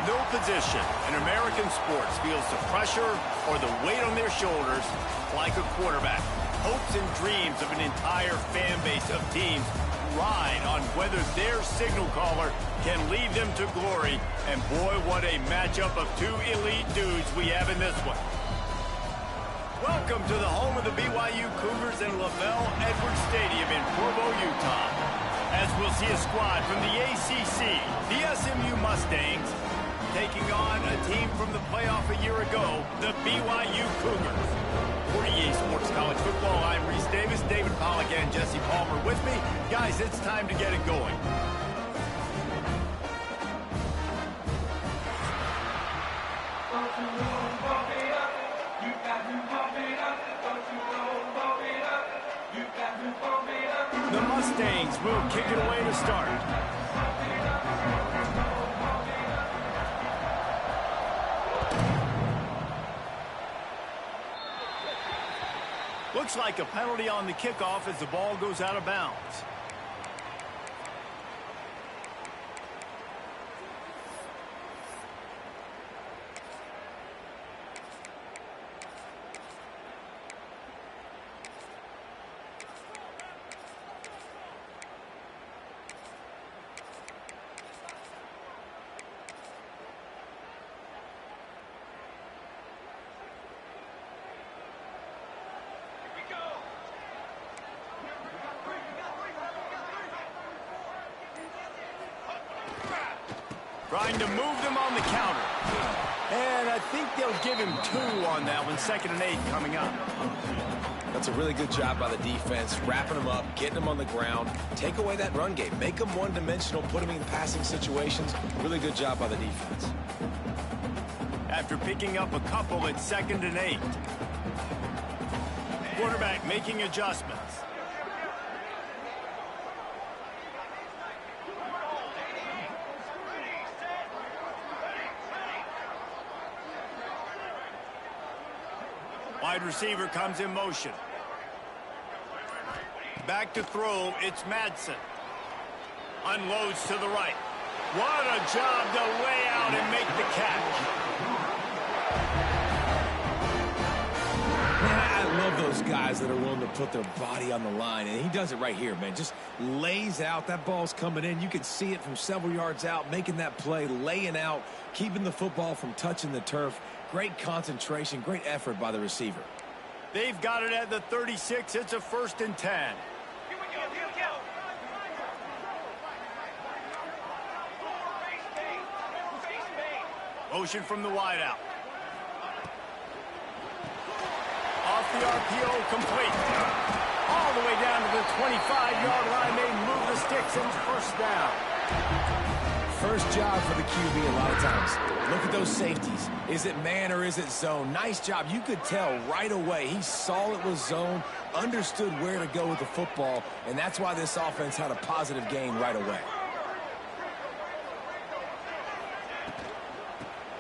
No position in American sports feels the pressure or the weight on their shoulders like a quarterback. Hopes and dreams of an entire fan base of teams ride on whether their signal caller can lead them to glory. And boy, what a matchup of two elite dudes we have in this one. Welcome to the home of the BYU Cougars in LaVell Edwards Stadium in Provo, Utah. As we'll see a squad from the ACC, the SMU Mustangs, taking on a team from the playoff a year ago, the BYU Cougars. For EA Sports College Football, I'm Reese Davis, David Pollack, and Jesse Palmer with me. Guys, it's time to get it going. The Mustangs will kick it away to start. Looks like a penalty on the kickoff as the ball goes out of bounds. Trying to move them on the counter. And I think they'll give him 2 on that one. 2nd and 8 coming up. That's a really good job by the defense, wrapping them up, getting them on the ground. Take away that run game. Make them one-dimensional, put them in passing situations. Really good job by the defense. After picking up a couple, it's 2nd and 8. Quarterback making adjustments. Wide receiver comes in motion. Back to throw, it's Madsen. Unloads to the right. What a job to lay out and make the catch. Man, I love those guys that are willing to put their body on the line, and he does it right here, man. Just lays out. That ball's coming in. You can see it from several yards out, making that play, laying out, keeping the football from touching the turf. Great concentration, great effort by the receiver. They've got it at the 36. It's a 1st and 10. Here we go, here we go. Motion from the wideout. Off the RPO, complete. All the way down to the 25-yard line. They move the sticks and 1st down. First job for the QB a lot of times. Look at those safeties. Is it man or is it zone? Nice job. You could tell right away. He saw it was zone, understood where to go with the football, and that's why this offense had a positive gain right away.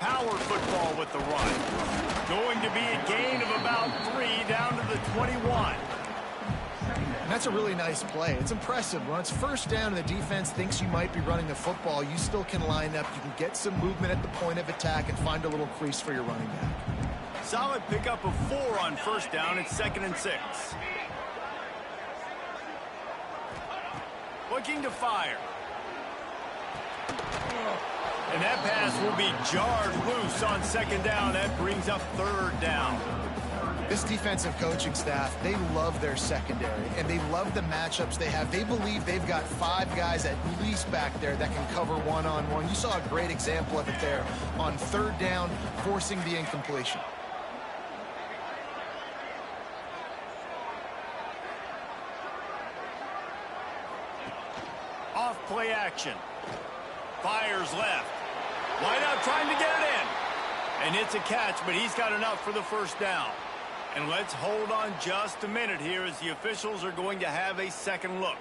Power football with the run. Going to be a gain of about 3 down to the 21. And that's a really nice play. It's impressive. When it's 1st down and the defense thinks you might be running the football, you still can line up. You can get some movement at the point of attack and find a little crease for your running back. Solid pickup of 4 on 1st down. It's 2nd and 6. Looking to fire. And that pass will be jarred loose on 2nd down. That brings up 3rd down. This defensive coaching staff, they love their secondary, and they love the matchups they have. They believe they've got 5 guys at least back there that can cover one-on-one. You saw a great example of it there on 3rd down, forcing the incompletion. Off play action. Fires left. Wideout trying to get it in. And it's a catch, but he's got enough for the 1st down. And let's hold on just a minute here as the officials are going to have a second look.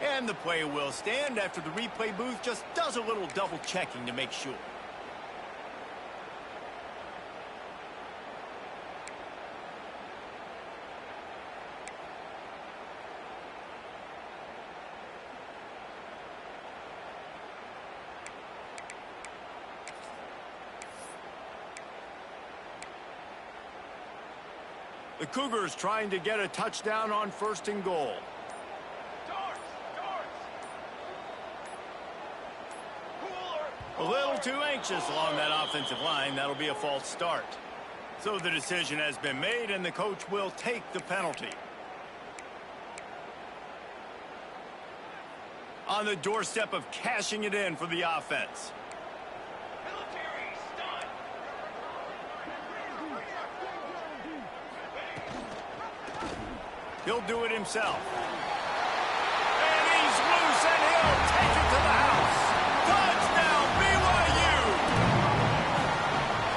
And the play will stand after the replay booth just does a little double checking to make sure. The Cougars trying to get a touchdown on 1st and goal. A little too anxious along that offensive line. That'll be a false start. So the decision has been made, and the coach will take the penalty. On the doorstep of cashing it in for the offense. He'll do it himself. And he's loose, and he'll take it to the house. Touchdown, BYU!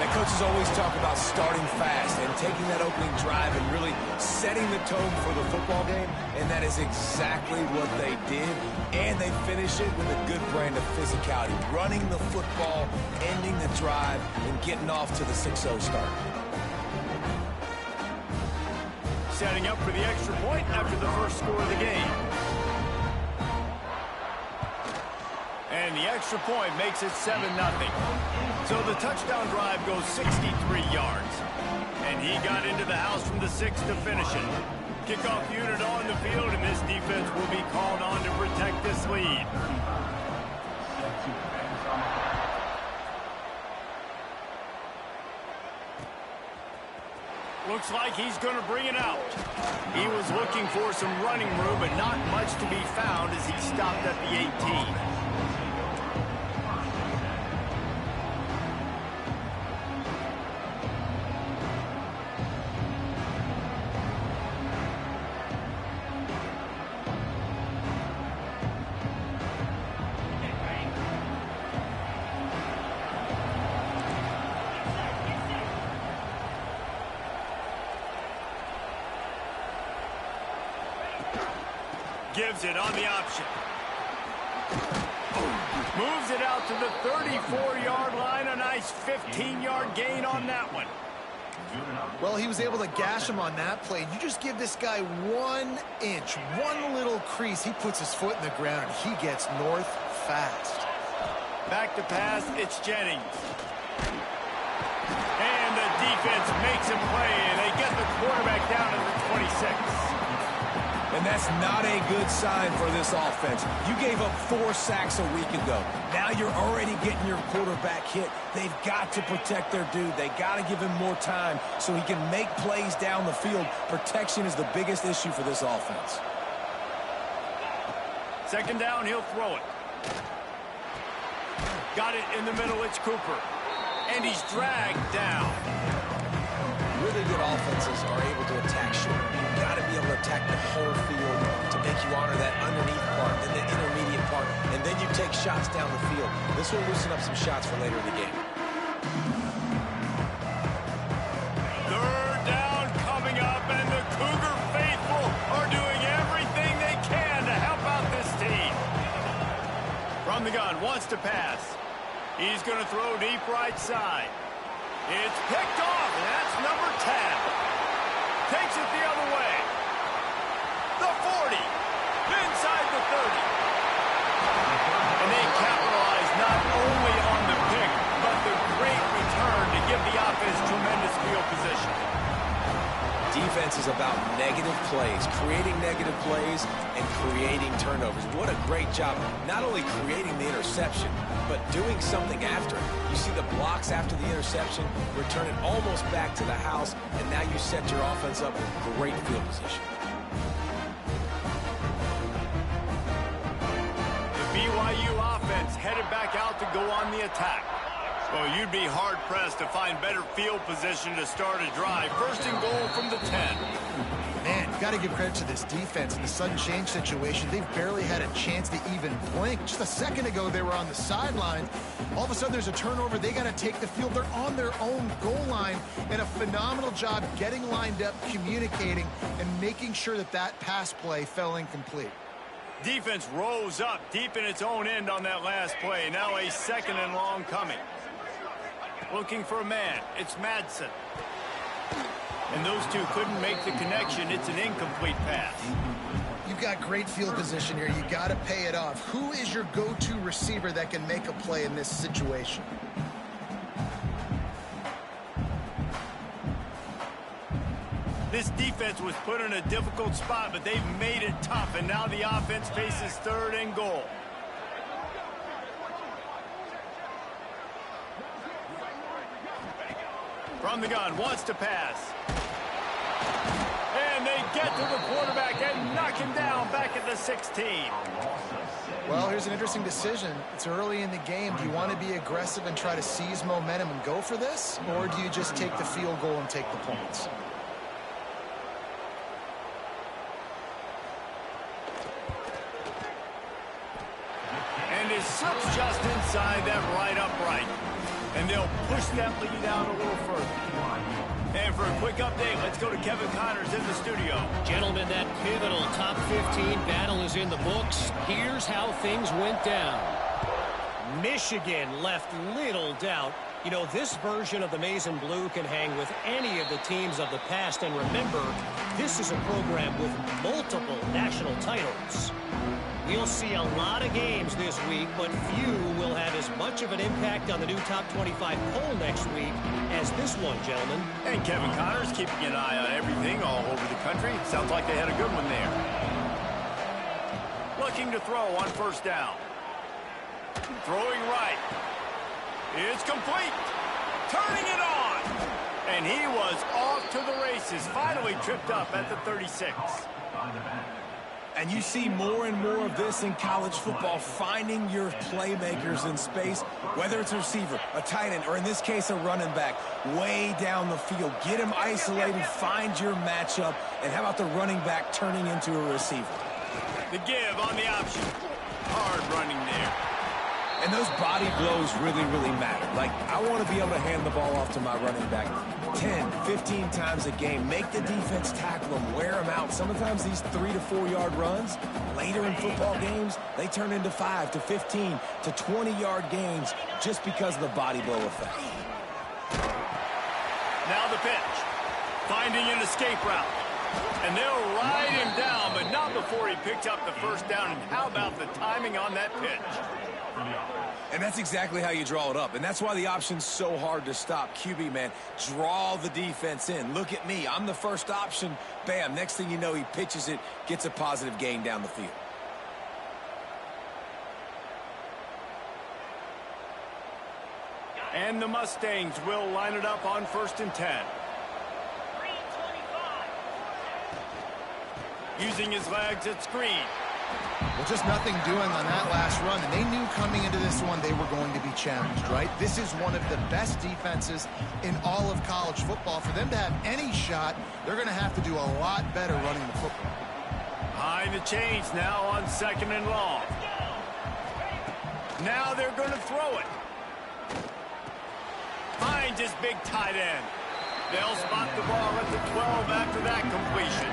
That coaches always talk about starting fast and taking that opening drive and really setting the tone for the football game, and that is exactly what they did. And they finish it with a good brand of physicality, running the football, ending the drive, and getting off to the 6-0 start. Setting up for the extra point after the first score of the game. And the extra point makes it 7-0. So the touchdown drive goes 63 yards. And he got into the house from the 6 to finish it. Kickoff unit on the field, and this defense will be called on to protect this lead. Looks like he's going to bring it out. He was looking for some running room, but not much to be found as he stopped at the 18. Gives it on the option. Moves it out to the 34-yard line. A nice 15-yard gain on that one. Well, he was able to gash him on that play. You just give this guy 1 inch, one little crease. He puts his foot in the ground, and he gets north fast. Back to pass, it's Jennings. And the defense makes him play, and they get the quarterback down to the 26. And that's not a good sign for this offense. You gave up 4 sacks a week ago. Now you're already getting your quarterback hit. They've got to protect their dude. They got to give him more time so he can make plays down the field. Protection is the biggest issue for this offense. 2nd down, he'll throw it. Got it in the middle, it's Cooper. And he's dragged down. Really good offenses are able to attack short. You've got to be able to attack the whole field to make you honor that underneath part, then the intermediate part, and then you take shots down the field. This will loosen up some shots for later in the game. 3rd down coming up, and the Cougar faithful are doing everything they can to help out this team. From the gun, wants to pass. He's going to throw deep right side. It's picked off, and that's number 10. Takes it the other way. The 40. Inside the 30. And they capitalize not only on the pick, but the great return to give the offense tremendous field position. Defense is about negative plays, creating negative plays and creating turnovers. What a great job, not only creating the interception, but doing something after it. You see the blocks after the interception, return it almost back to the house, and now you set your offense up with great field position. The BYU offense headed back out to go on the attack. Well, you'd be hard-pressed to find better field position to start a drive. 1st and goal from the 10. Man, you got to give credit to this defense. In the sudden change situation, they've barely had a chance to even blink. Just a second ago, they were on the sideline. All of a sudden, there's a turnover. They got to take the field. They're on their own goal line, and a phenomenal job getting lined up, communicating, and making sure that that pass play fell incomplete. Defense rose up deep in its own end on that last play. Now a 2nd and long coming. Looking for a man. It's Madsen. And those two couldn't make the connection. It's an incomplete pass. You've got great field position here. You got to pay it off. Who is your go-to receiver that can make a play in this situation? This defense was put in a difficult spot, but they've made it tough, and now the offense faces 3rd and goal. From the gun, wants to pass. And they get to the quarterback and knock him down back at the 16. Well, here's an interesting decision. It's early in the game. Do you want to be aggressive and try to seize momentum and go for this? Or do you just take the field goal and take the points? And it slips just inside that right upright. And they'll push that lead out a little further. And for a quick update, let's go to Kevin Connors in the studio. Gentlemen, that pivotal top 15 battle is in the books. Here's how things went down. Michigan left little doubt. You know, this version of the Maize and Blue can hang with any of the teams of the past. And remember, this is a program with multiple national titles. We'll see a lot of games this week, but few will have as much of an impact on the new top 25 poll next week as this one, gentlemen. And Kevin Connors keeping an eye on everything all over the country. Sounds like they had a good one there. Looking to throw on 1st down. Throwing right. It's complete. Turning it on. And he was off to the races. Finally tripped up at the 36. And you see more and more of this in college football, finding your playmakers in space, whether it's a receiver, a tight end, or in this case, a running back, way down the field. Get him isolated, find your matchup, and how about the running back turning into a receiver? The give on the option. Hard running there. And those body blows really, really matter. Like, I want to be able to hand the ball off to my running back 10, 15 times a game. Make the defense tackle them, wear them out. Sometimes these 3 to 4 yard runs, later in football games, they turn into 5 to 15 to 20 yard gains just because of the body blow effect. Now the pitch. Finding an escape route. And they'll ride him down, but not before he picked up the 1st down. And how about the timing on that pitch? And that's exactly how you draw it up. And that's why the option's so hard to stop. QB, man, draw the defense in. Look at me. I'm the first option. Bam. Next thing you know, he pitches it, gets a positive gain down the field. And the Mustangs will line it up on 1st and 10. Using his legs at screen. Well, just nothing doing on that last run, and they knew coming into this one they were going to be challenged, right? This is one of the best defenses in all of college football. For them to have any shot, they're going to have to do a lot better running the football. Behind the chains now on 2nd and long. Now they're going to throw it. Finds his big tight end. They'll spot the ball at the 12 after that completion.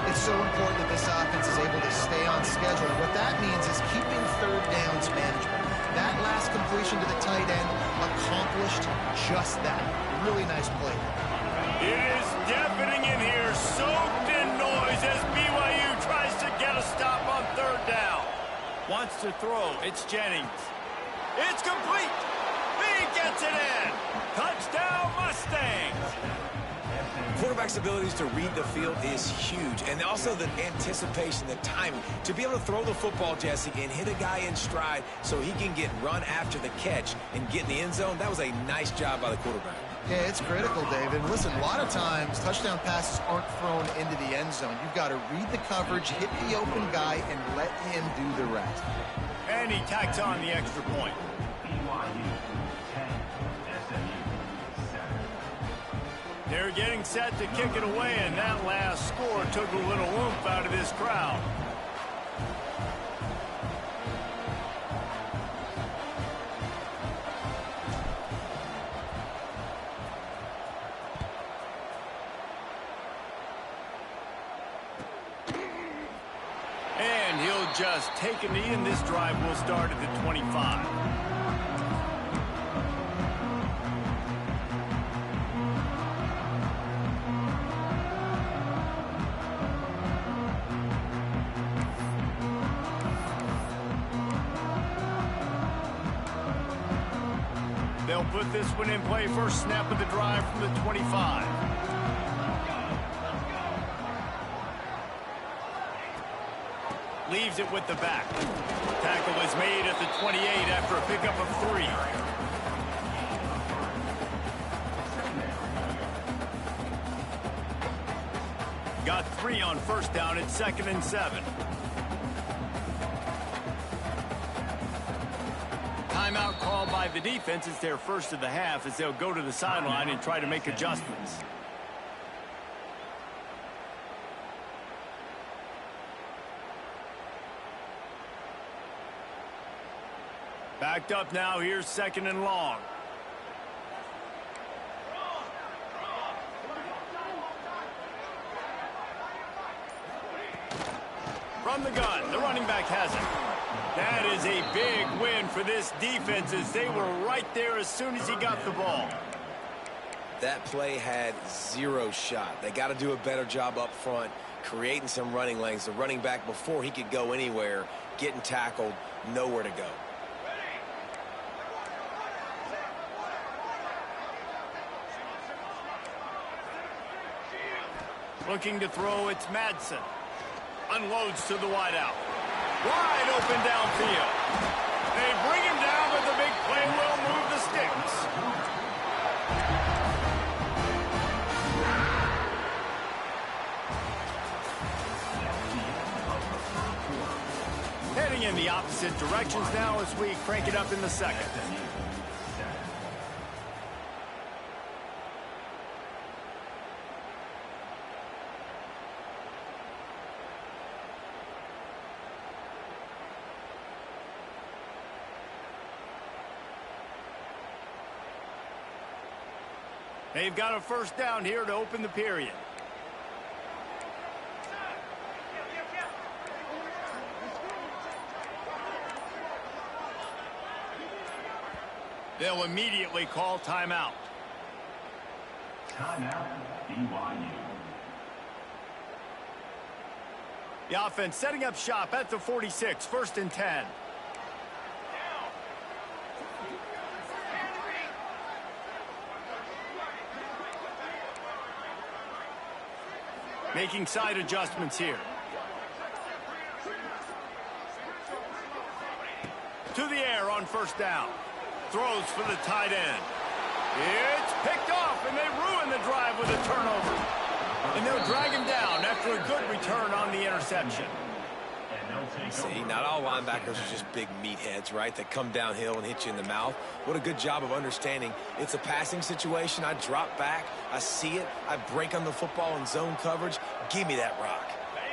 It's so important that this offense is able to stay on schedule. And what that means is keeping 3rd downs management. That last completion to the tight end accomplished just that. Really nice play. It is deafening in here, soaked in noise as BYU tries to get a stop on 3rd down. Wants to throw. It's Jennings. It's complete. He gets it in. Touchdown, Mustangs. Quarterback's abilities to read the field is huge, and also the anticipation, the timing. To be able to throw the football, Jesse, and hit a guy in stride so he can get run after the catch and get in the end zone, that was a nice job by the quarterback. Yeah, it's critical, David. Listen, a lot of times touchdown passes aren't thrown into the end zone. You've got to read the coverage, hit the open guy, and let him do the rest. And he tacks on the extra point. They're getting set to kick it away, and that last score took a little oomph out of this crowd. And he'll just take a knee, and this drive will start at the 25. They'll put this one in play. First snap of the drive from the 25. receives it with the back. Tackle is made at the 28 after a pickup of 3. Got 3 on first down at 2nd and 7. Timeout called by the defense. It's their first of the half as they'll go to the sideline and try to make adjustments. Backed up now. Here's 2nd and long. From the gun, the running back has it. That is a big win for this defense as they were right there as soon as he got the ball. That play had 0 shot. They got to do a better job up front, creating some running lanes. The running back, before he could go anywhere, getting tackled, nowhere to go. Looking to throw, it's Madsen. Unloads to the wideout. Wide open downfield. They bring him down, but the big play will move the sticks. Heading in the opposite directions now as we crank it up in the second. They've got a first down here to open the period. They'll immediately call timeout. Timeout, BYU. The offense setting up shop at the 46, 1st and 10. Making side adjustments here. To the air on first down. Throws for the tight end. It's picked off, and they ruin the drive with a turnover. And they'll drag him down after a good return on the interception. See, not all linebackers are just big meatheads, right, that come downhill and hit you in the mouth. What a good job of understanding. It's a passing situation. I drop back. I see it. I break on the football in zone coverage. Give me that rock.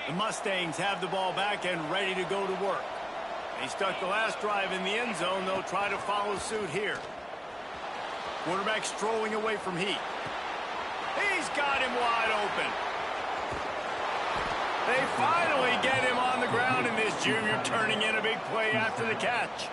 The Mustangs have the ball back and ready to go to work. They stuck the last drive in the end zone. They'll try to follow suit here. Quarterback strolling away from heat. He's got him wide open. They finally get him on the ground, and this junior turning in a big play after the catch.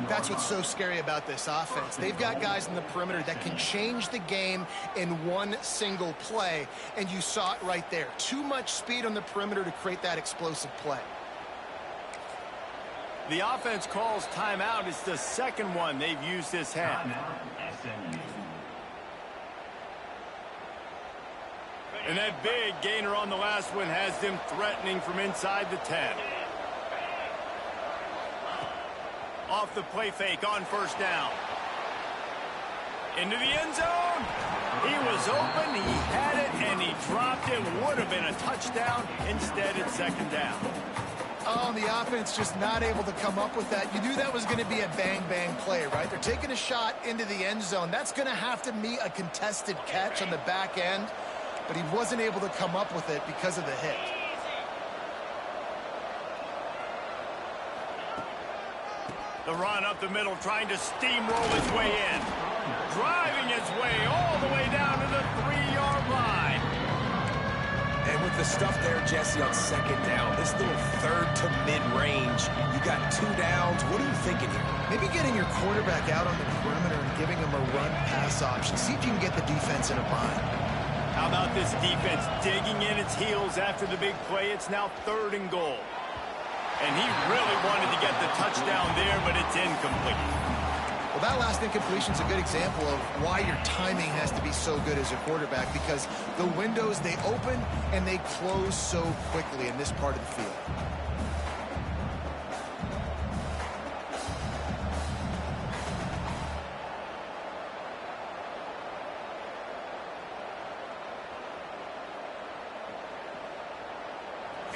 That's what's so scary about this offense. They've got guys in the perimeter that can change the game in one single play, and you saw it right there. Too much speed on the perimeter to create that explosive play. The offense calls timeout. It's the second one they've used this half. SMU. And that big gainer on the last one has them threatening from inside the 10. Off the play fake on first down. Into the end zone. He was open, he had it, and he dropped it. Would have been a touchdown. Instead, it's second down. Oh, and the offense just not able to come up with that. You knew that was going to be a bang-bang play, right? They're taking a shot into the end zone. That's going to have to be a contested catch on the back end, but he wasn't able to come up with it because of the hit. The run up the middle, trying to steamroll his way in. Driving his way all the way down to the 3-yard line. And with the stuff there, Jesse, on second down, this little third to mid-range, you got 2 downs. What are you thinking here? Maybe getting your quarterback out on the perimeter and giving him a run-pass option. See if you can get the defense in a bind. How about this defense digging in its heels after the big play? It's now 3rd and goal. And he really wanted to get the touchdown there, but it's incomplete. Well, that last incompletion is a good example of why your timing has to be so good as a quarterback, because the windows, they open and they close so quickly in this part of the field.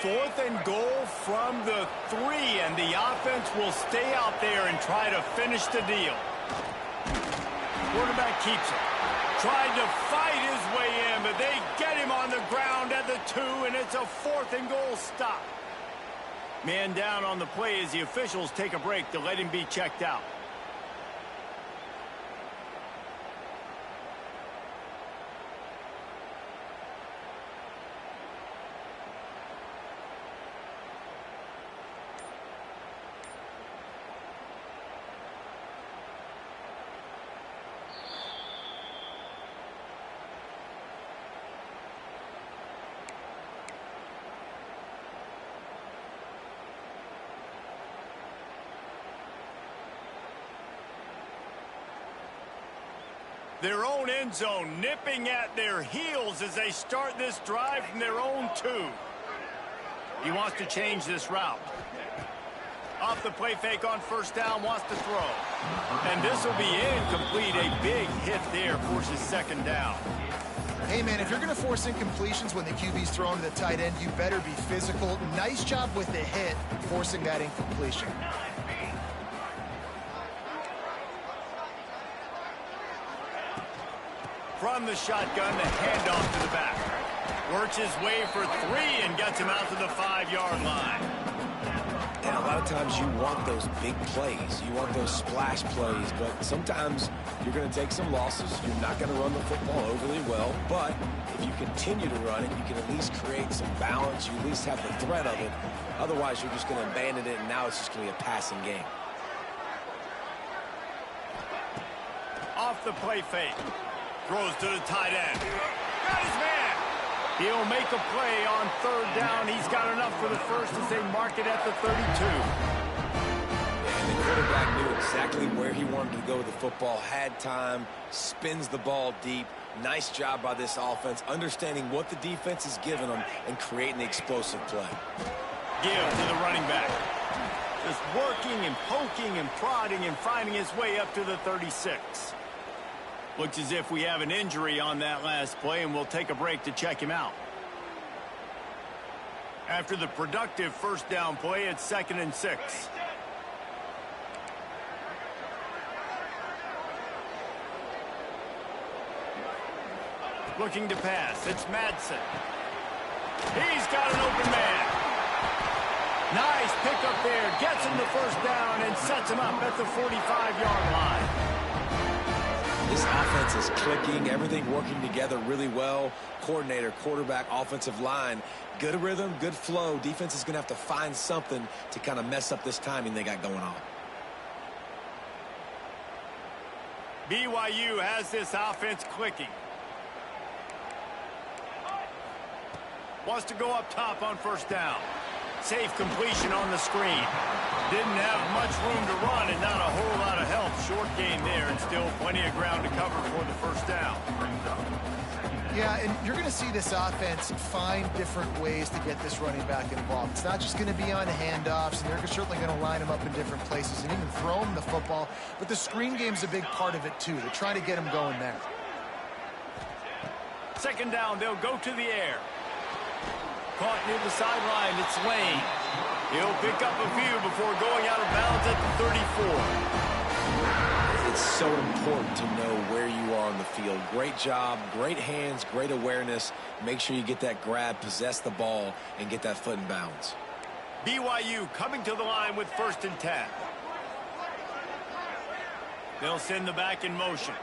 4th and goal from the 3, and the offense will stay out there and try to finish the deal. Quarterback keeps it. Tried to fight his way in, but they get him on the ground at the 2, and it's a 4th and goal stop. Man down on the play as the officials take a break to let him be checked out. Their own end zone nipping at their heels as they start this drive from their own 2. He wants to change this route. Off the play fake on 1st down, wants to throw. And this will be incomplete. A big hit there forces 2nd down. Hey, man, if you're going to force incompletions when the QB's throwing to the tight end, you better be physical. Nice job with the hit, forcing that incompletion. From the shotgun, the handoff to the back. Works his way for 3 and gets him out to the 5-yard line. And a lot of times you want those big plays. You want those splash plays, but sometimes you're going to take some losses. You're not going to run the football overly well, but if you continue to run it, you can at least create some balance. You at least have the threat of it. Otherwise, you're just going to abandon it, and now it's just going to be a passing game. Off the play fake. Throws to the tight end. Got his man. He'll make a play on 3rd down. He's got enough for the 1st as they mark it at the 32. And the quarterback knew exactly where he wanted to go with the football, had time, spins the ball deep. Nice job by this offense, understanding what the defense is giving them and creating the explosive play. Give to the running back. Just working and poking and prodding and finding his way up to the 36. Looks as if we have an injury on that last play, and we'll take a break to check him out. After the productive 1st down play, it's 2nd and 6. Looking to pass. It's Madsen. He's got an open man. Nice pickup there. Gets him the 1st down and sets him up at the 45-yard line. This offense is clicking, everything working together really well. Coordinator, quarterback, offensive line, good rhythm, good flow. Defense is going to have to find something to kind of mess up this timing they got going on. BYU has this offense clicking. Wants to go up top on 1st down. Safe completion on the screen. Didn't have much room to run and not a whole lot of help. Short gain there and still plenty of ground to cover for the 1st down. Yeah, and you're going to see this offense find different ways to get this running back involved. It's not just going to be on handoffs, and they're certainly going to line him up in different places and even throw him the football. But the screen game's a big part of it, too. They're trying to get him going there. 2nd down, they'll go to the air. Caught near the sideline, it's Lane. He'll pick up a few before going out of bounds at the 34. It's so important to know where you are on the field. Great job, great hands, great awareness. Make sure you get that grab, possess the ball, and get that foot in bounds. BYU coming to the line with 1st and 10. They'll send the back in motion.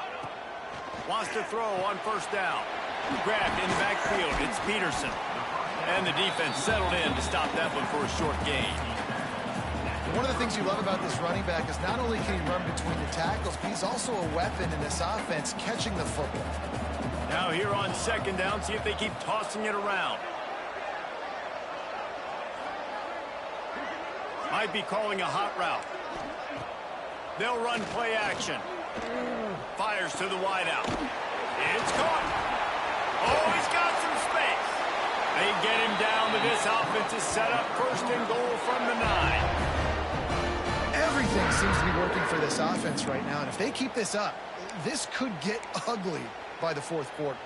Wants to throw on 1st down. Grabbed in the backfield. It's Peterson. And the defense settled in to stop that one for a short gain. One of the things you love about this running back is not only can he run between the tackles, but he's also a weapon in this offense, catching the football. Now here on 2nd down, see if they keep tossing it around. Might be calling a hot route. They'll run play action. Fires to the wideout. It's caught. Oh, he's got some space. They get him down, but this offense is set up 1st and goal from the 9. Everything seems to be working for this offense right now, and if they keep this up, this could get ugly by the 4th quarter.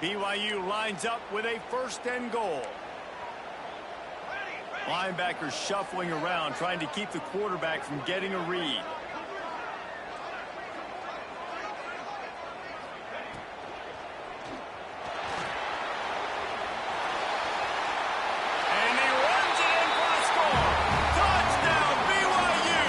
BYU lines up with a 1st and goal. Linebackers shuffling around, trying to keep the quarterback from getting a read. And he runs it in for a score. Touchdown, BYU!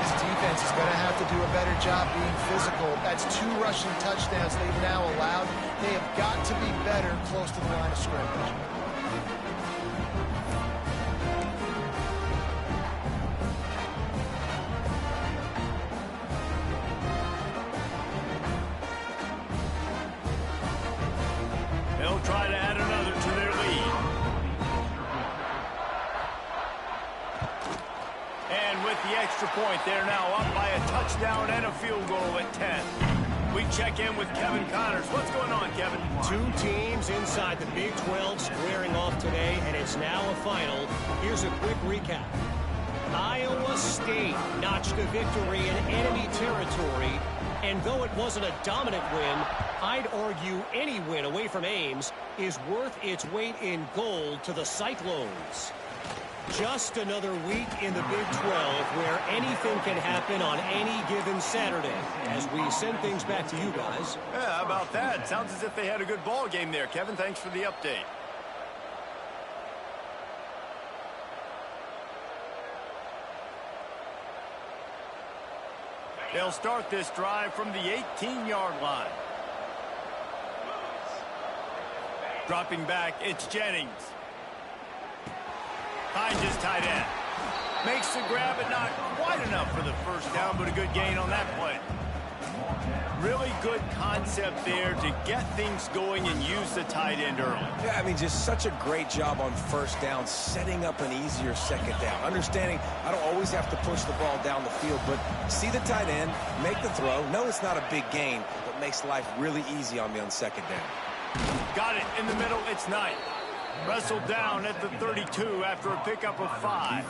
This defense is going to have to do a better job being physical. That's 2 rushing touchdowns they've now allowed. They have got to be better close to the line of scrimmage. They'll try to add another to their lead. And with the extra point, they're now up by a touchdown and a field goal at 10. We check in with Kevin Connors. What's going on, Kevin? 2 teams inside the Big 12 squaring off today, and it's now a final. Here's a quick recap. Iowa State notched a victory in enemy territory, and though it wasn't a dominant win, I'd argue any win away from Ames is worth its weight in gold to the Cyclones. Just another week in the Big 12 where anything can happen on any given Saturday. As we send things back to you guys. Yeah, how about that? Sounds as if they had a good ball game there, Kevin. Thanks for the update. They'll start this drive from the 18-yard line. Dropping back, it's Jennings. Finds his tight end. Makes the grab, but not quite enough for the first down, but a good gain on that play. Really good concept there to get things going and use the tight end early. Yeah, I mean, just such a great job on first down, setting up an easier second down. Understanding I don't always have to push the ball down the field, but see the tight end, make the throw. No, it's not a big gain, but makes life really easy on me on second down. Got it in the middle, it's Knight. Wrestled down at the 32 after a pickup of 5.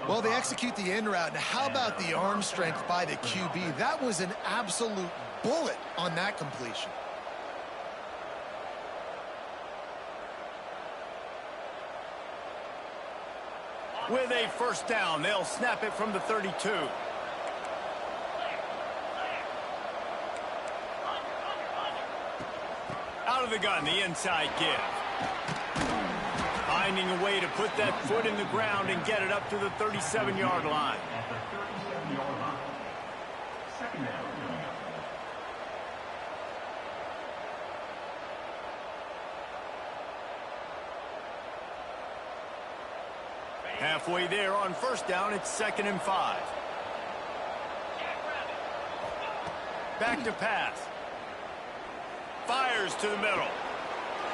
Well, they execute the in route. Now, how about the arm strength by the QB? That was an absolute bullet on that completion. With a first down, they'll snap it from the 32. Out of the gun, the inside give. Finding a way to put that foot in the ground and get it up to the 37-yard line. At the 37-yard line. Second down. Halfway there on first down, it's 2nd and 5. Back to pass. Fires to the middle.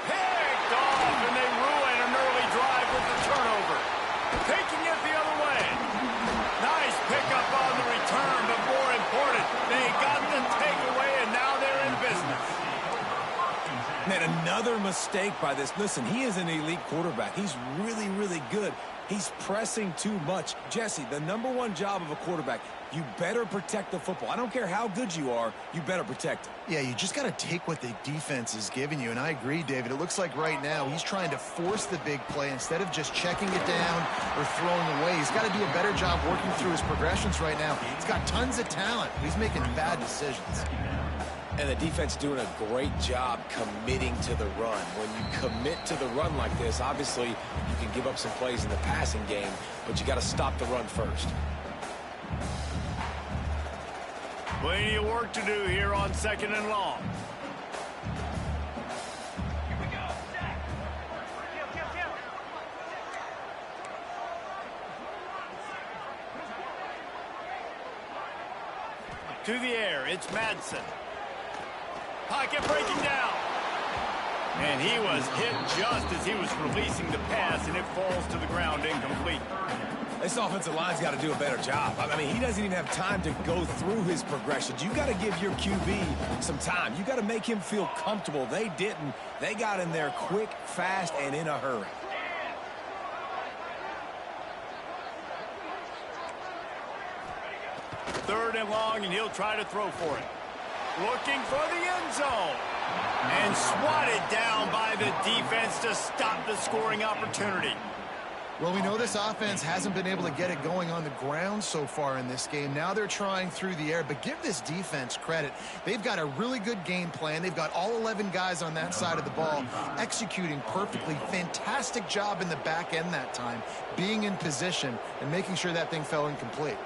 Picked off, and they ruin an early drive with the turnover. Taking it the other way. Nice pickup on the return, but more important, they got the takeaway, and now they're in business. Man, another mistake by this. Listen, he is an elite quarterback. He's really, really good. He's pressing too much. Jesse, the #1 job of a quarterback, you better protect the football. I don't care how good you are, you better protect it. Yeah, you just got to take what the defense is giving you, and I agree, David. It looks like right now he's trying to force the big play instead of just checking it down or throwing away. He's got to do a better job working through his progressions right now. He's got tons of talent, but he's making bad decisions. And the defense doing a great job committing to the run. When you commit to the run like this, obviously you can give up some plays in the passing game, but you got to stop the run first. Plenty of work to do here on 2nd and long. Here we go. Sack. Kill. To the air, it's Madsen. Pocket breaking down. And he was hit just as he was releasing the pass, and it falls to the ground incomplete. This offensive line's got to do a better job. I mean, he doesn't even have time to go through his progressions. You got to give your QB some time. You got to make him feel comfortable. They didn't. They got in there quick, fast, and in a hurry. Third and long, and he'll try to throw for it. Looking for the end zone. And swatted down by the defense to stop the scoring opportunity. Well, we know this offense hasn't been able to get it going on the ground so far in this game. Now they're trying through the air, but give this defense credit. They've got a really good game plan. They've got all 11 guys on that side of the ball executing perfectly. Fantastic job in the back end that time, being in position and making sure that thing fell incomplete.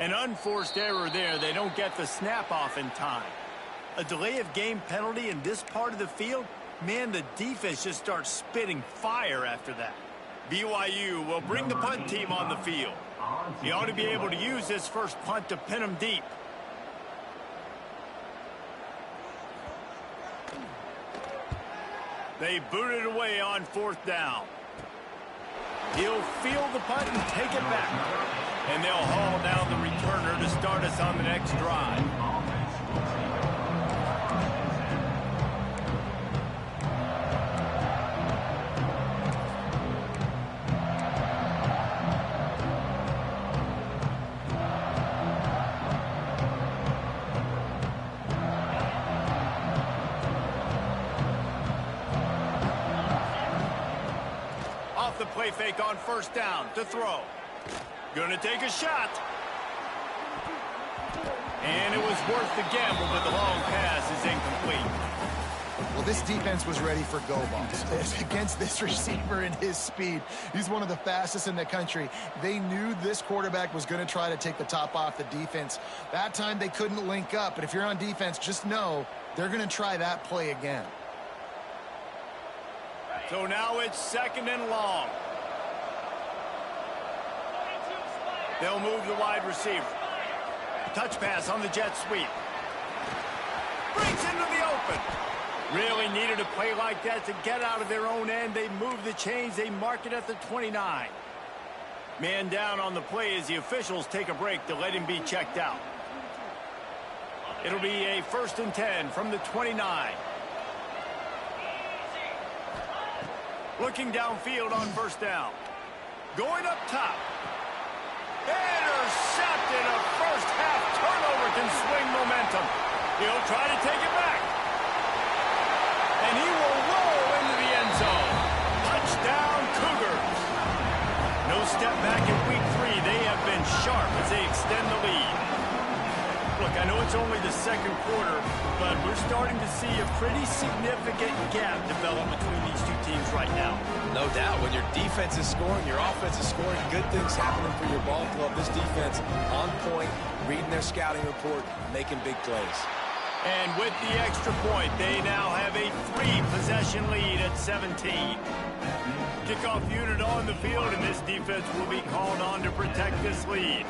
An unforced error there. They don't get the snap off in time. A delay of game penalty in this part of the field, man, the defense just starts spitting fire after that. BYU will bring the punt team on the field. He ought to be able to use this first punt to pin them deep. They boot it away on 4th down. He'll field the punt and take it back. And they'll haul down the returner to start us on the next drive. Off the play fake on 1st down to throw. Gonna take a shot. And it was worth the gamble, but the long pass is incomplete. Well, this defense was ready for go balls. Against this receiver and his speed, he's one of the fastest in the country. They knew this quarterback was going to try to take the top off the defense. That time they couldn't link up, but if you're on defense, just know they're going to try that play again. So now it's 2nd and long. They'll move the wide receiver. Touch pass on the jet sweep. Breaks into the open. Really needed a play like that to get out of their own end. They move the chains. They mark it at the 29. Man down on the play as the officials take a break to let him be checked out. It'll be a 1st and 10 from the 29. Looking downfield on 1st down. Going up top. Intercepted. A first-half turnover can swing momentum. He'll try to take it back. And he will roll into the end zone. Touchdown, Cougars. No step back in week 3. They have been sharp as they extend the lead. Look, I know it's only the 2nd quarter, but we're starting to see a pretty significant gap develop between these two teams right now. No doubt. When your defense is scoring, your offense is scoring, good things happening for your ball club. This defense on point, reading their scouting report, making big plays. And with the extra point, they now have a 3-possession lead at 17. Kickoff unit on the field, and this defense will be called on to protect this lead.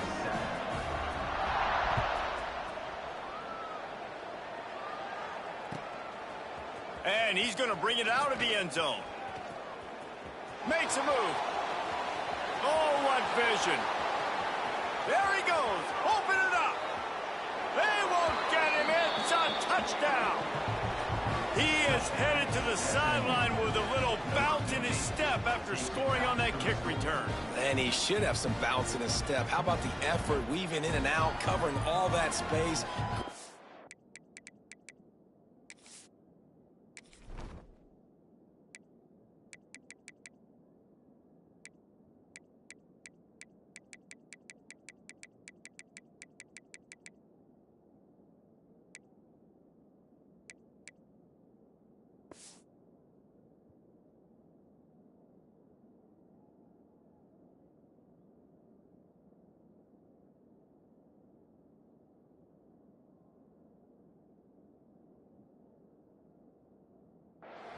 And he's going to bring it out of the end zone. Makes a move. Oh, what vision. There he goes. Open it up. They won't get him. It's a touchdown. He is headed to the sideline with a little bounce in his step after scoring on that kick return. And he should have some bounce in his step. How about the effort, weaving in and out, covering all that space?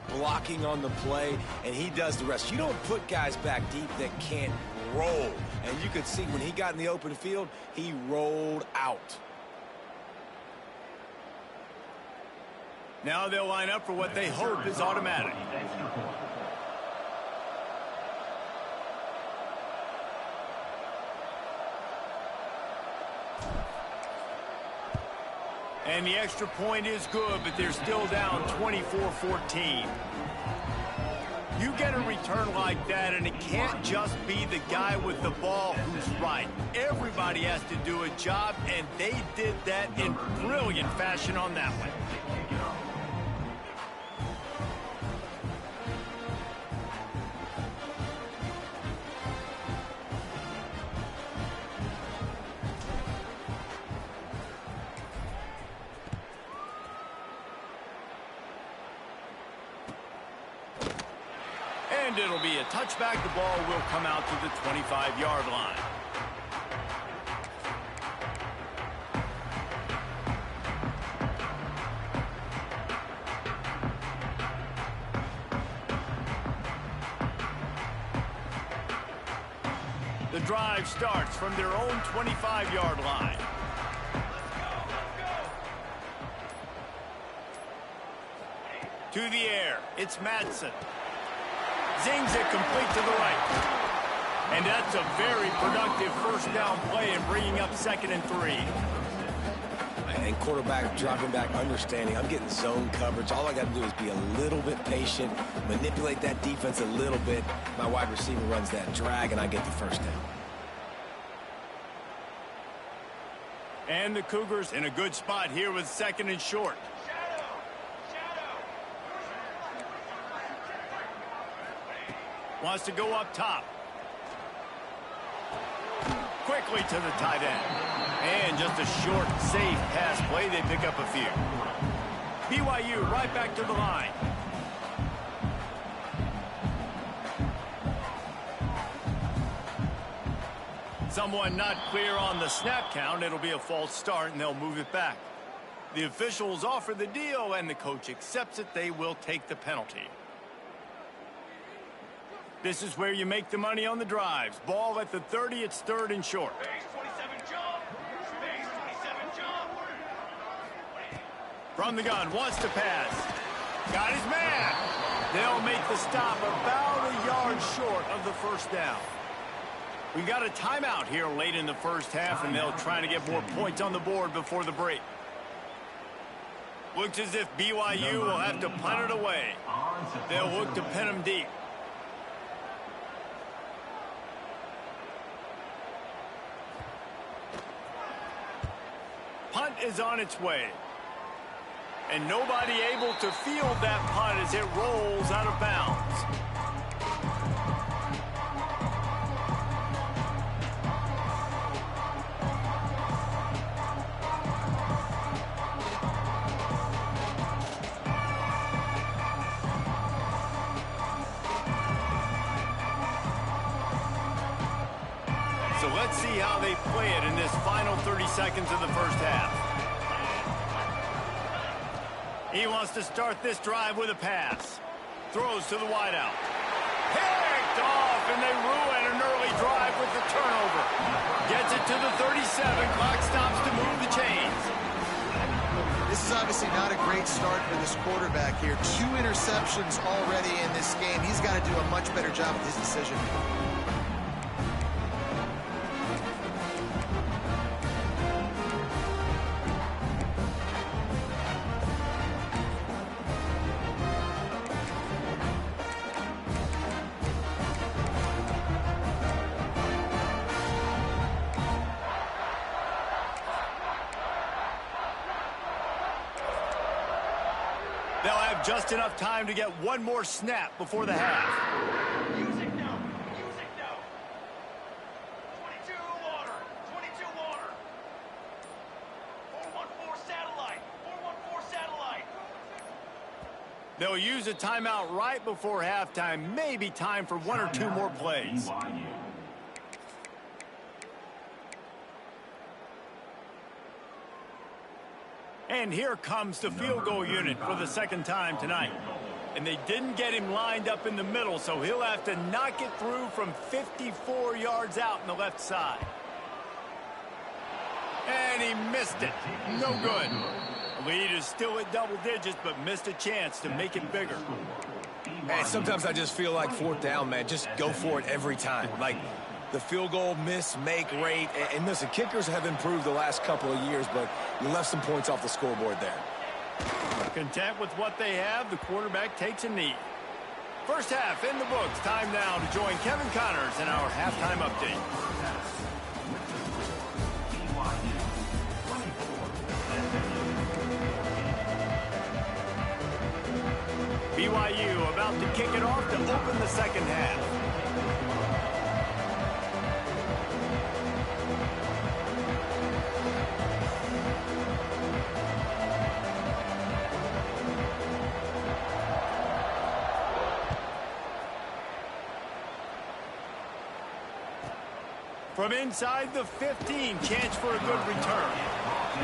Blocking on the play, and he does the rest. You don't put guys back deep that can't roll. And you could see when he got in the open field, he rolled out. Now they'll line up for what they hope is automatic. And the extra point is good, but they're still down 24-14. You get a return like that, and it can't just be the guy with the ball who's right. Everybody has to do a job, and they did that in brilliant fashion on that one. And it'll be a touchback. The ball will come out to the 25-yard line. The drive starts from their own 25-yard line. To the air, it's Madsen. Zings it complete to the right. And that's a very productive first down play in bringing up 2nd and 3. And quarterback dropping back, understanding I'm getting zone coverage. All I got to do is be a little bit patient, manipulate that defense a little bit. My wide receiver runs that drag, and I get the first down. And the Cougars in a good spot here with 2nd and short. Wants to go up top. Quickly to the tight end. And just a short, safe pass play. They pick up a few. BYU right back to the line. Someone not clear on the snap count. It'll be a false start, and they'll move it back. The officials offer the deal, and the coach accepts it. They will take the penalty. This is where you make the money on the drives. Ball at the 30, it's 3rd and short. Base 27 jump. Base 27 jump. From the gun, wants to pass. Got his man. They'll make the stop about a yard short of the first down. We've got a timeout here late in the first half, and they'll try to get more points on the board before the break. Looks as if BYU will have to punt it away. They'll look to pin them deep. Punt is on its way. And nobody able to field that punt as it rolls out of bounds. So let's see how they play it in this final 30 seconds of the first half. He wants to start this drive with a pass. Throws to the wideout. Picked off, and they ruin an early drive with the turnover. Gets it to the 37. Clock stops to move the chains. This is obviously not a great start for this quarterback here. 2 interceptions already in this game. He's got to do a much better job with his decision. They'll have just enough time to get one more snap before the half. Music now. Music now. 22 water. 22 water. 414 satellite. 414 satellite. They'll use a timeout right before halftime. Maybe time for 1 or 2 more plays. And here comes the field goal unit for the 2nd time tonight. And they didn't get him lined up in the middle, so he'll have to knock it through from 54 yards out on the left side. And he missed it. No good. The lead is still at double digits, but missed a chance to make it bigger. Hey, sometimes I just feel like 4th down, man. Just go for it every time. Like, the field goal miss-make rate. And listen, kickers have improved the last couple of years, but you left some points off the scoreboard there. Content with what they have, the quarterback takes a knee. First half in the books. Time now to join Kevin Connors in our halftime update. BYU about to kick it off to open the second half. From inside the 15, chance for a good return.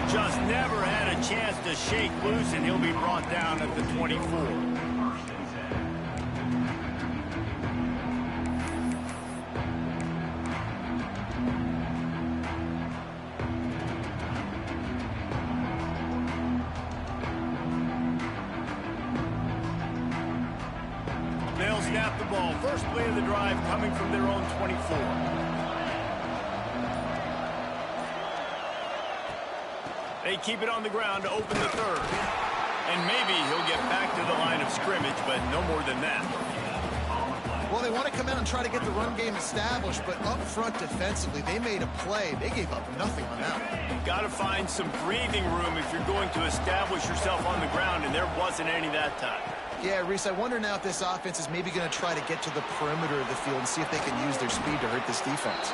Just never had a chance to shake loose, and he'll be brought down at the 24. They'll snap the ball. First play of the drive coming from their own 24. They keep it on the ground to open the third. And maybe he'll get back to the line of scrimmage, but no more than that. Well, they want to come out and try to get the run game established, but up front defensively, they made a play. They gave up nothing on that one. You've got to find some breathing room if you're going to establish yourself on the ground, and there wasn't any that time. Yeah, Reese, I wonder now if this offense is maybe going to try to get to the perimeter of the field and see if they can use their speed to hurt this defense.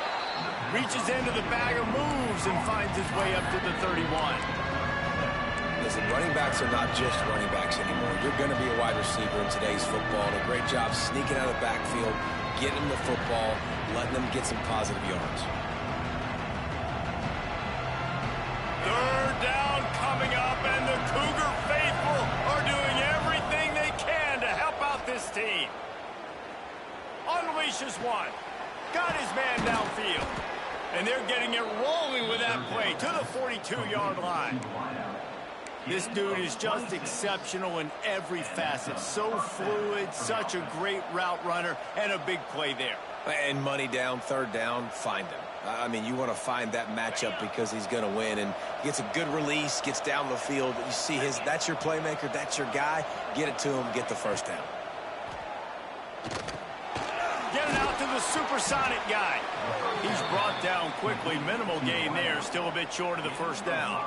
Reaches into the bag of moves and finds his way up to the 31. Listen, running backs are not just running backs anymore. You're going to be a wide receiver in today's football. And a great job sneaking out of the backfield, getting them the football, letting them get some positive yards. Third down coming up, and the Cougar faithful are doing everything they can to help out this team. Unleashes one. Got his man downfield. And they're getting it rolling with that play to the 42-yard line. This dude is just exceptional in every facet. So fluid, such a great route runner, and a big play there. And money down, third down, find him. I mean, you want to find that matchup because he's going to win. And gets a good release, gets down the field. You see that's your playmaker, that's your guy. Get it to him, get the first down. Get it out to the supersonic guy. He's brought down quickly. Minimal gain there. Still a bit short of the first down.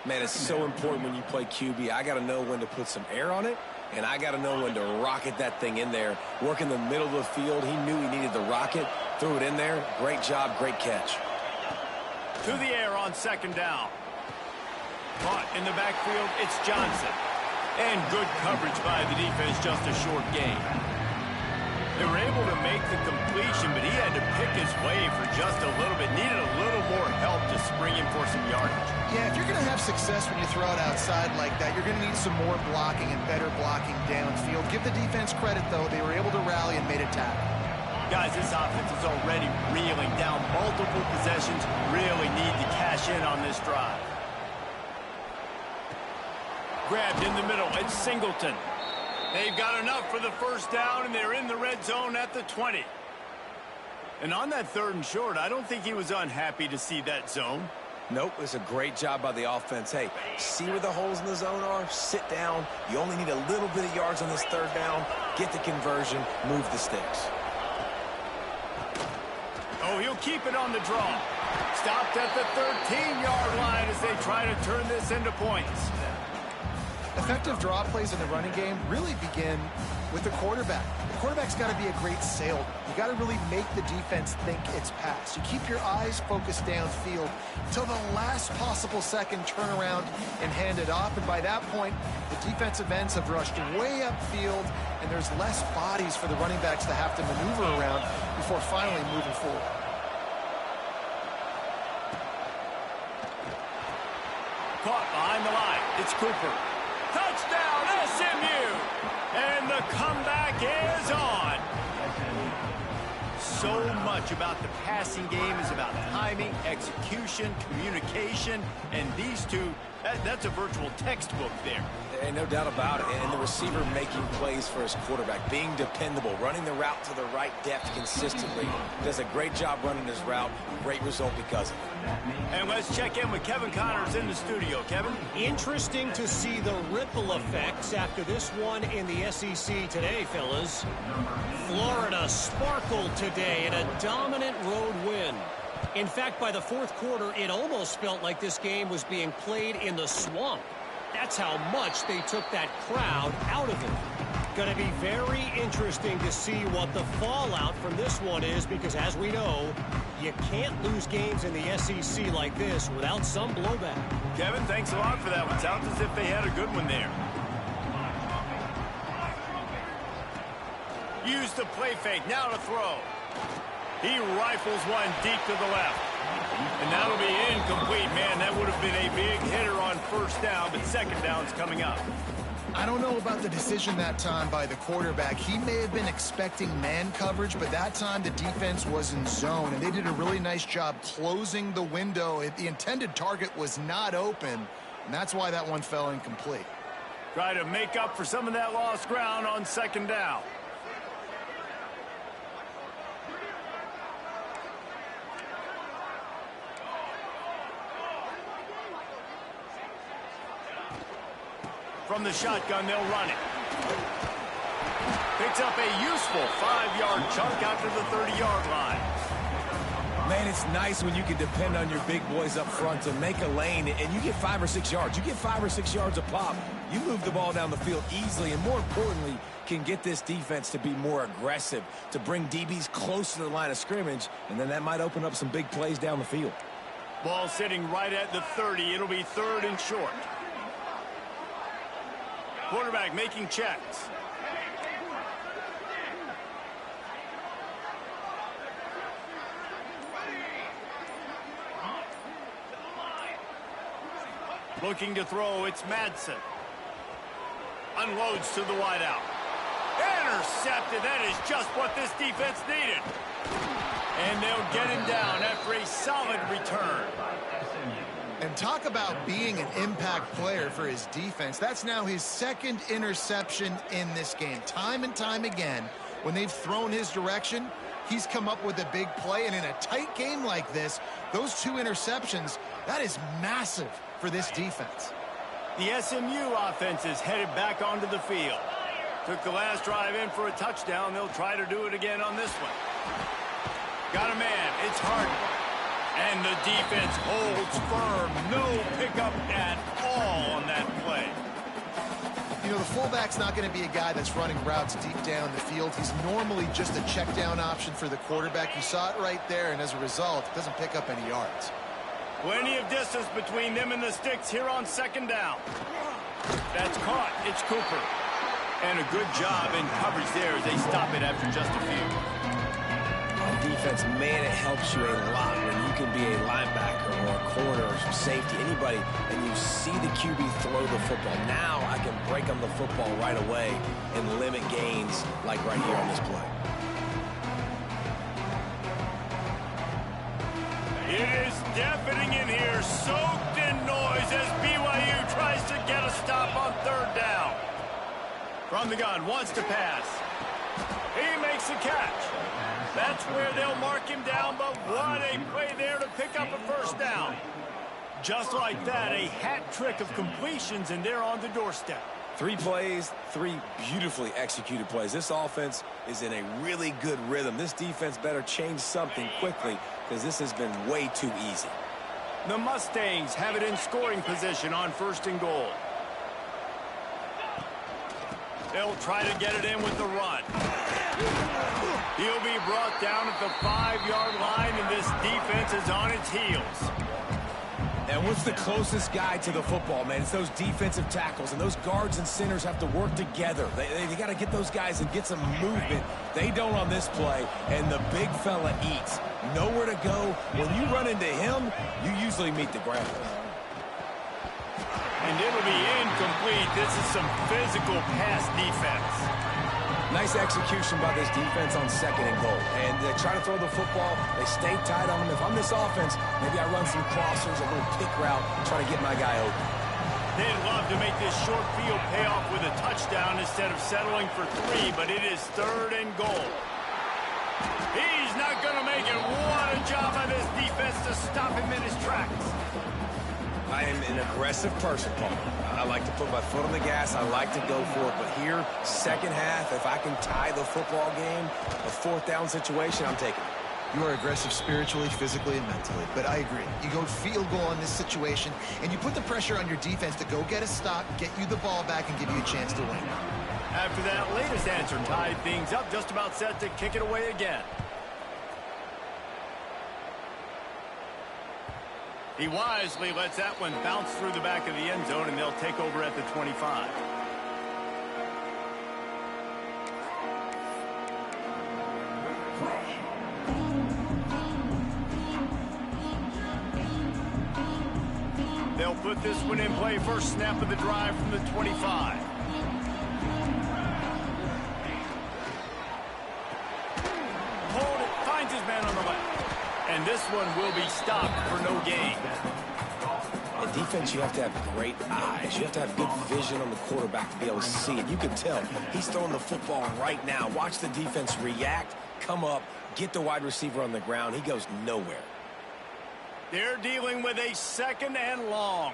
Man, it's so important when you play QB. I got to know when to put some air on it, and I got to know when to rocket that thing in there. Work in the middle of the field. He knew he needed the rocket. Threw it in there. Great job, great catch. To the air on second down. Caught in the backfield, it's Johnson. And good coverage by the defense, just a short gain. They were able to make the completion, but he had to pick his way for just a little bit. Needed a little more help to spring him for some yardage. Yeah, if you're going to have success when you throw it outside like that, you're going to need some more blocking and better blocking downfield. Give the defense credit, though. They were able to rally and made a tackle. Guys, this offense is already reeling down multiple possessions. Really need to cash in on this drive. Grabbed in the middle. It's Singleton. They've got enough for the first down, and they're in the red zone at the 20. And on that third and short, I don't think he was unhappy to see that zone. Nope, it's a great job by the offense. Hey, see where the holes in the zone are? Sit down. You only need a little bit of yards on this third down. Get the conversion. Move the sticks. Oh, he'll keep it on the draw. Stopped at the 13-yard line as they try to turn this into points. Effective draw plays in the running game really begin with the quarterback. The quarterback's got to be a great salesman. You got to really make the defense think it's pass. You keep your eyes focused downfield until the last possible second, turn around and hand it off. And by that point, the defensive ends have rushed way upfield, and there's less bodies for the running backs to have to maneuver around before finally moving forward. Caught behind the line. It's Cooper. Touchdown, SMU! And the comeback is on. So much about the passing game is about timing, execution, communication, and these two That's a virtual textbook there. And no doubt about it. And the receiver making plays for his quarterback, being dependable, running the route to the right depth consistently. Does a great job running his route. Great result because of it. And let's check in with Kevin Connors in the studio. Kevin? Interesting to see the ripple effects after this one in the SEC today, fellas. Florida sparkled today in a dominant road win. In fact, by the fourth quarter, it almost felt like this game was being played in the swamp. That's how much they took that crowd out of it. Going to be very interesting to see what the fallout from this one is, because as we know, you can't lose games in the SEC like this without some blowback. Kevin, thanks a lot for that one. Sounds as if they had a good one there. Use the play fake. Now to throw. He rifles one deep to the left. And that'll be incomplete. Man, that would have been a big hitter on first down, but second down's coming up. I don't know about the decision that time by the quarterback. He may have been expecting man coverage, but that time the defense was in zone, and they did a really nice job closing the window. The intended target was not open, and that's why that one fell incomplete. Try to make up for some of that lost ground on second down. From the shotgun, they'll run it. Picks up a useful 5-yard chunk after the 30-yard line. Man, it's nice when you can depend on your big boys up front to make a lane, and you get 5 or 6 yards. You get 5 or 6 yards a pop. You move the ball down the field easily, and more importantly, can get this defense to be more aggressive, to bring DBs close to the line of scrimmage, and then that might open up some big plays down the field. Ball sitting right at the 30. It'll be 3rd and short. Quarterback making checks. Looking to throw, it's Madsen. Unloads to the wideout. Intercepted. That is just what this defense needed. And they'll get him down after a solid return. And talk about being an impact player for his defense. That's now his 2nd interception in this game. Time and time again, when they've thrown his direction, he's come up with a big play. And in a tight game like this, those 2 interceptions, that is massive for this defense. The SMU offense is headed back onto the field. Took the last drive in for a touchdown. They'll try to do it again on this one. Got a man. It's Harden. And the defense holds firm. No pickup at all on that play. You know, the fullback's not going to be a guy that's running routes deep down the field. He's normally just a check down option for the quarterback. You saw it right there, and as a result, it doesn't pick up any yards. Plenty of distance between them and the sticks here on second down. That's caught. It's Cooper. And a good job in coverage there as they stop it after just a few. Defense, man, it helps you a lot when you can be a linebacker or a corner or safety, anybody, and you see the QB throw the football. Now I can break on the football right away and limit gains like right here on this play. It is deafening in here, soaked in noise as BYU tries to get a stop on 3rd down. From the gun, wants to pass. He makes the catch. That's where they'll mark him down, but what a play there to pick up a 1st down. Just like that, a hat trick of completions, and they're on the doorstep. 3 plays, 3 beautifully executed plays. This offense is in a really good rhythm. This defense better change something quickly because this has been way too easy. The Mustangs have it in scoring position on 1st and goal. They'll try to get it in with the run. He'll be brought down at the 5-yard line, and this defense is on its heels. And what's the closest guy to the football, man? It's those defensive tackles, and those guards and centers have to work together. They got to get those guys and get some movement. They don't on this play, and the big fella eats. Nowhere to go. When you run into him, you usually meet the ground. And it'll be incomplete. This is some physical pass defense. Nice execution by this defense on 2nd and goal. And they try to throw the football. They stay tight on them. If I'm this offense, maybe I run some crossers, a little pick route, try to get my guy open. They'd love to make this short field pay off with a touchdown instead of settling for 3, but it is 3rd and goal. He's not going to make it. What a job by this defense to stop him in his tracks. I am an aggressive person, Paul. I like to put my foot on the gas. I like to go for it. But here, second half, if I can tie the football game, a 4th down situation, I'm taking it. You are aggressive spiritually, physically, and mentally. But I agree. You go field goal in this situation, and you put the pressure on your defense to go get a stop, get you the ball back, and give you a chance to win. After that latest answer tied things up, just about set to kick it away again. He wisely lets that one bounce through the back of the end zone, and they'll take over at the 25. They'll put this one in play. First snap of the drive from the 25. Hold it, finds his man on the left. And this one will be stopped for no gain. In defense, you have to have great eyes. You have to have good vision on the quarterback to be able to see it. You can tell he's throwing the football right now. Watch the defense react, come up, get the wide receiver on the ground. He goes nowhere. They're dealing with a 2nd and long.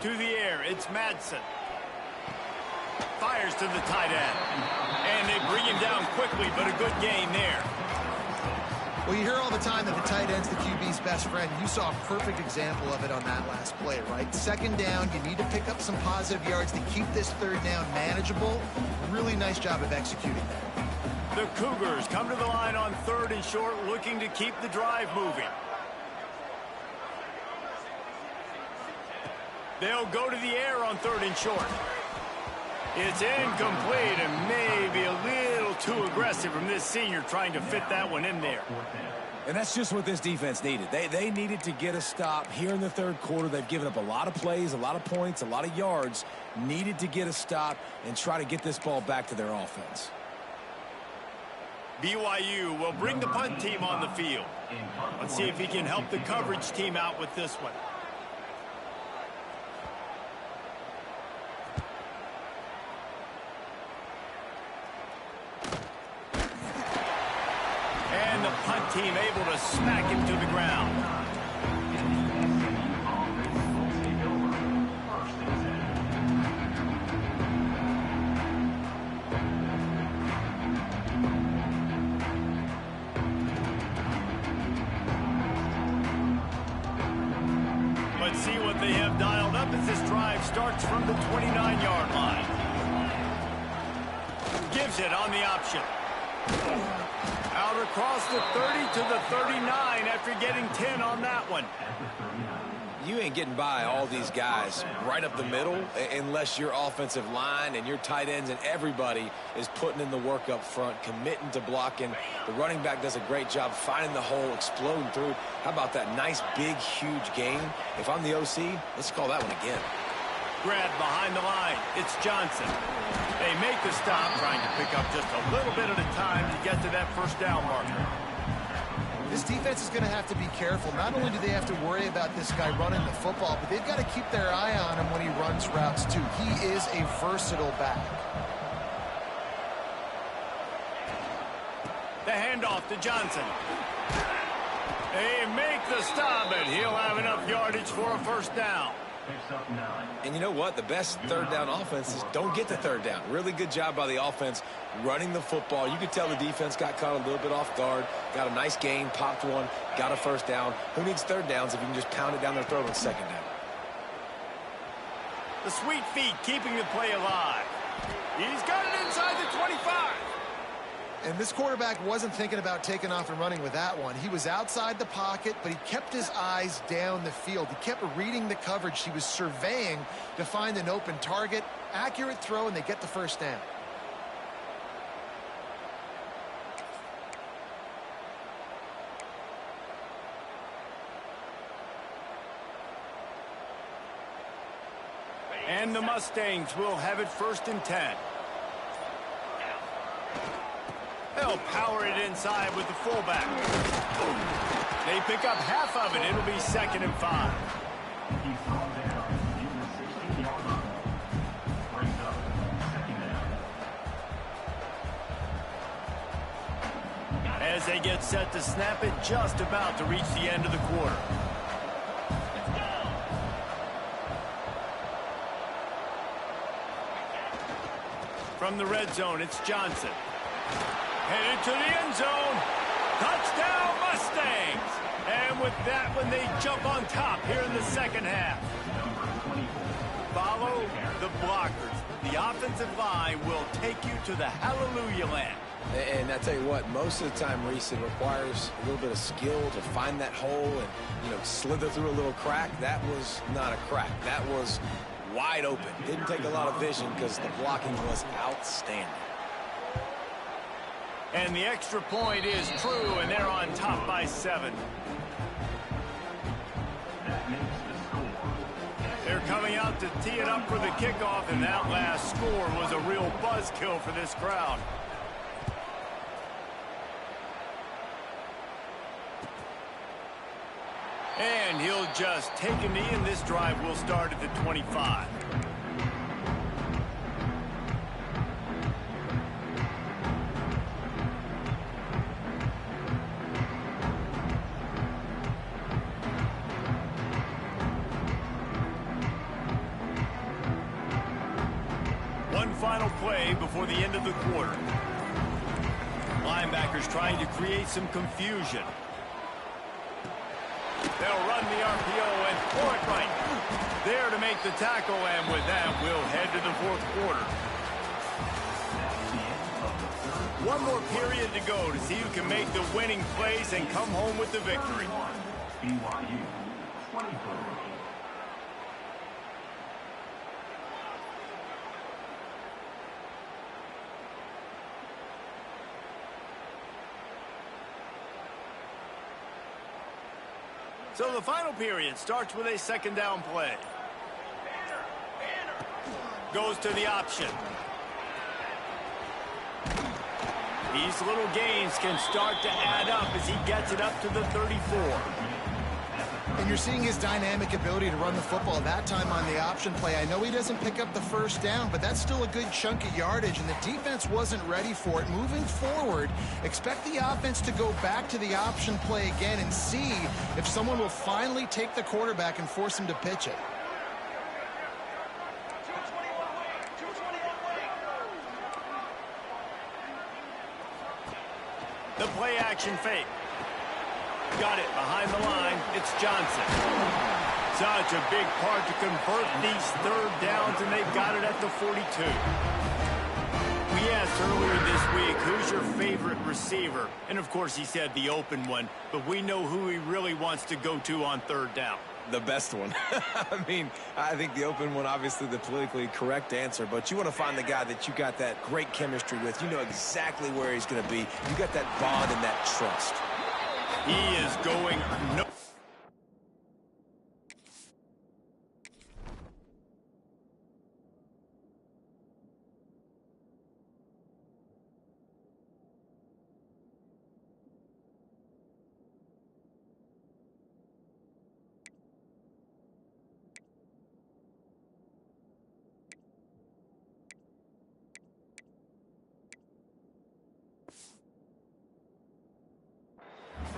To the air, it's Madsen. Fires to the tight end. And they bring him down quickly, but a good gain there. Well, you hear all the time that the tight end's the QB's best friend. You saw a perfect example of it on that last play, right? 2nd down, you need to pick up some positive yards to keep this 3rd down manageable. Really nice job of executing that. The Cougars come to the line on 3rd and short, looking to keep the drive moving. They'll go to the air on 3rd and short. It's incomplete and maybe a little too aggressive from this senior trying to fit that one in there. And that's just what this defense needed. They needed to get a stop here in the 3rd quarter. They've given up a lot of plays, a lot of points, a lot of yards. Needed to get a stop and try to get this ball back to their offense. BYU will bring the punt team on the field. Let's see if he can help the coverage team out with this one. And the punt team able to smack him to the ground. Let's see what they have dialed up as this drive starts from the 29-yard line. Gives it on the option. Out across the 30 to the 39 after getting 10 on that one. You ain't getting by all these guys right up the middle unless your offensive line and your tight ends and everybody is putting in the work up front, committing to blocking. The running back does a great job finding the hole, exploding through. How about that nice, big, huge gain? If I'm the OC, let's call that one again. Grab behind the line. It's Johnson. They make the stop, trying to pick up just a little bit at a time to get to that 1st down marker. This defense is going to have to be careful. Not only do they have to worry about this guy running the football, but they've got to keep their eye on him when he runs routes too. He is a versatile back. The handoff to Johnson. They make the stop, and he'll have enough yardage for a 1st down. And you know what? The best 3rd down offenses don't get the 3rd down. Really good job by the offense running the football. You could tell the defense got caught a little bit off guard. Got a nice gain, popped one, got a 1st down. Who needs 3rd downs if you can just pound it down their throat on 2nd down? The sweet feet keeping the play alive. He's got it inside the 25. And this quarterback wasn't thinking about taking off and running with that one. He was outside the pocket, but he kept his eyes down the field. He kept reading the coverage. He was surveying to find an open target. Accurate throw, and they get the 1st down. And the Mustangs will have it 1st and 10. They'll power it inside with the fullback. They pick up half of it. It'll be 2nd and 5. He's brought down near the 16-yard line. Brings up 2nd down. As they get set to snap it, just about to reach the end of the quarter. From the red zone, it's Johnson. Headed to the end zone. Touchdown, Mustangs! And with that one, they jump on top here in the second half. Follow the blockers. The offensive line will take you to the hallelujah land. And I tell you what, most of the time, Reese, it requires a little bit of skill to find that hole and, slither through a little crack. That was not a crack. That was wide open. Didn't take a lot of vision because the blocking was outstanding. And the extra point is true, and they're on top by 7. That makes the score. They're coming out to tee it up for the kickoff, and that last score was a real buzzkill for this crowd. And he'll just take a knee, and this drive will start at the 25. One final play before the end of the quarter. Linebackers trying to create some confusion. They'll run the RPO and throw it right. There to make the tackle, and with that, we'll head to the 4th quarter. One more period to go to see who can make the winning plays and come home with the victory. BYU 23. So the final period starts with a 2nd down play. Goes to the option. These little gains can start to add up as he gets it up to the 34. And you're seeing his dynamic ability to run the football that time on the option play. I know he doesn't pick up the 1st down, but that's still a good chunk of yardage, and the defense wasn't ready for it. Moving forward, expect the offense to go back to the option play again and see if someone will finally take the quarterback and force him to pitch it. The play action fake. Got it behind the line. It's Johnson. Such a big part to convert these 3rd downs, and they've got it at the 42. We asked earlier this week, who's your favorite receiver? And, of course, he said the open one, but we know who he really wants to go to on 3rd down. The best one. I mean, I think the open one, obviously the politically correct answer, but you want to find the guy that you got that great chemistry with. You know exactly where he's going to be. You got that bond and that trust. He is going no.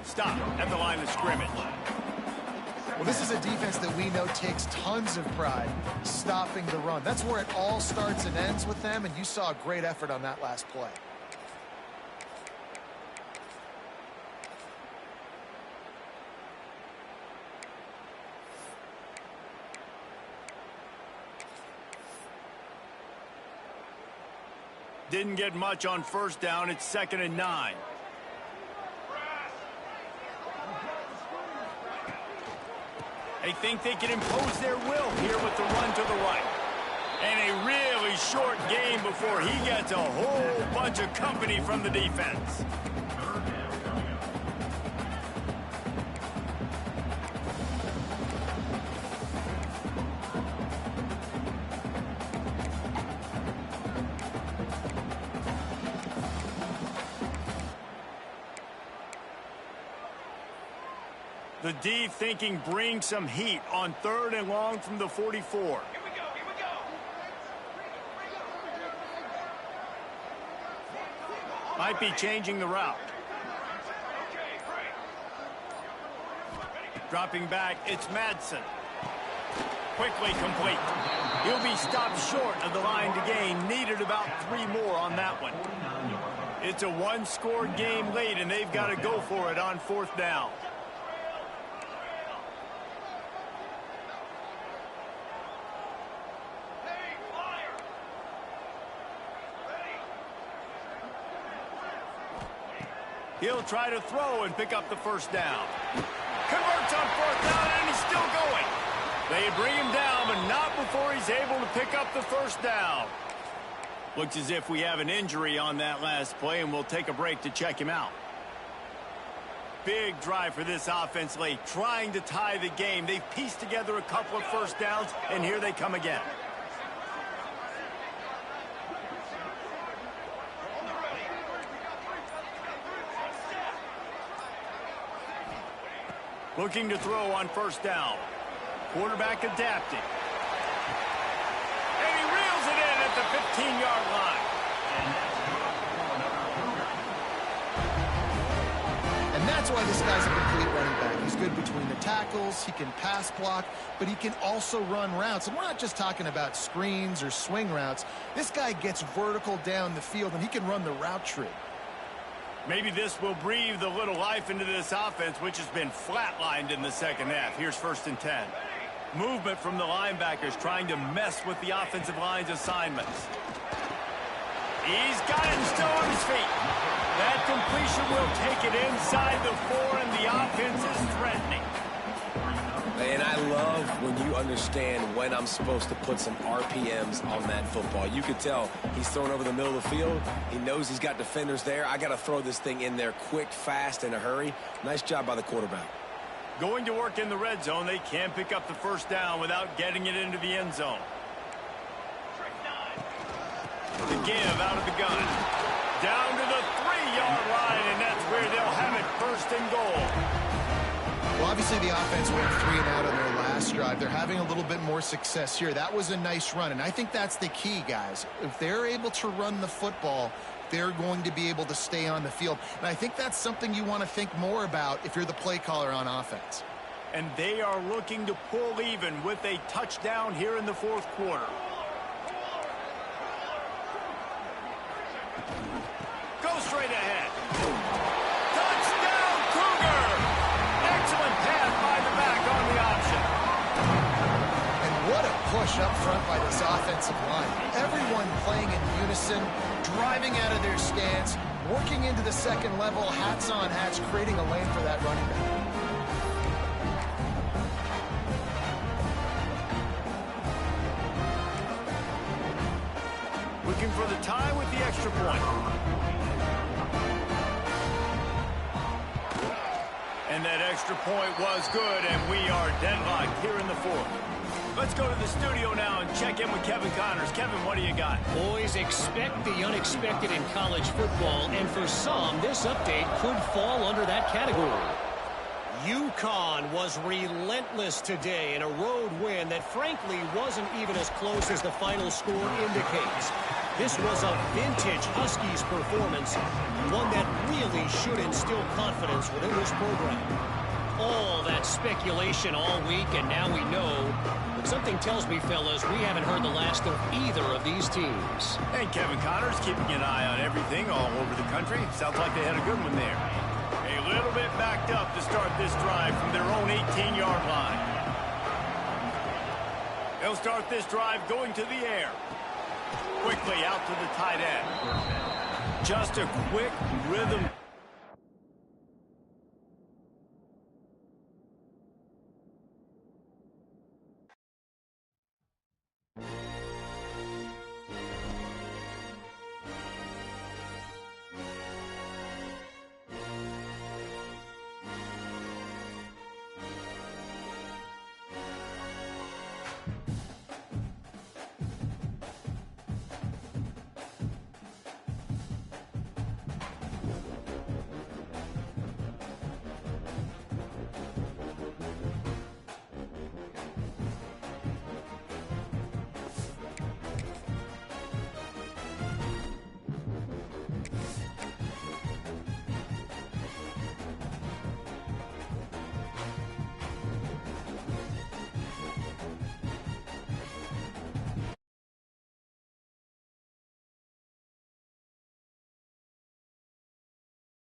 Stop at the line of scrimmage. Well, this is a defense that we know takes tons of pride stopping the run. That's where it all starts and ends with them, and you saw a great effort on that last play. Didn't get much on 1st down. It's 2nd and 9. They think they can impose their will here with the run to the right. And a really short game before he gets a whole bunch of company from the defense. The D thinking bring some heat on 3rd and long from the 44. Here we go, here we go. Might be changing the route. Okay, great. Dropping back, it's Madsen. Quickly complete. He'll be stopped short of the line to gain. Needed about 3 more on that one. It's a 1-score game late, and they've got to go for it on 4th down. Hey, flyer. Ready. He'll try to throw and pick up the 1st down. Converts on 4th down, and he's still going. They bring him down, but not before he's able to pick up the 1st down. Looks as if we have an injury on that last play, and we'll take a break to check him out. Big drive for this offense late, trying to tie the game. They've pieced together a couple of 1st downs, and here they come again. Looking to throw on 1st down. Quarterback adapting. And he reels it in at the 15-yard line. And that's why this guy's a complete running back. He's good between the tackles, he can pass block, but he can also run routes. And we're not just talking about screens or swing routes. This guy gets vertical down the field, and he can run the route tree. Maybe this will breathe a little life into this offense, which has been flatlined in the 2nd half. Here's 1st and 10. Movement from the linebackers trying to mess with the offensive line's assignments. He's got it and still on his feet. That completion will take it inside the 4, and the offense is threatening. And I love when you understand when I'm supposed to put some RPMs on that football. You could tell he's throwing over the middle of the field. He knows he's got defenders there. I got to throw this thing in there quick, fast, in a hurry. Nice job by the quarterback. Going to work in the red zone. They can't pick up the 1st down without getting it into the end zone. The give out of the gun. Down to the 3-yard line, and that's where they'll have it 1st and goal. Well, obviously the offense went 3 and out on their last drive. They're having a little bit more success here. That was a nice run, and I think that's the key, guys. If they're able to run the football, they're going to be able to stay on the field. And I think that's something you want to think more about if you're the play caller on offense. And they are looking to pull even with a touchdown here in the 4th quarter. Go straight ahead. Touchdown, Cougar! Excellent pass by the back on the option. And what a push up front by this offensive line. Everyone playing in unison, driving out of their stance, working into the 2nd level, hats on hats, creating a lane for that running back. Looking for the tie with the extra point. And that extra point was good, and we are deadlocked here in the 4th. Let's go to the studio now and check in with Kevin Connors. Kevin, what do you got? Boys, expect the unexpected in college football, and for some, this update could fall under that category. UConn was relentless today in a road win that frankly wasn't even as close as the final score indicates. This was a vintage Huskies performance, one that really should instill confidence within this program. All that speculation all week, and now we know. But something tells me, fellas, we haven't heard the last of either of these teams. And Kevin Connors keeping an eye on everything all over the country. Sounds like they had a good one there. A little bit backed up to start this drive from their own 18-yard line. They'll start this drive going to the air. Quickly out to the tight end. Just a quick rhythm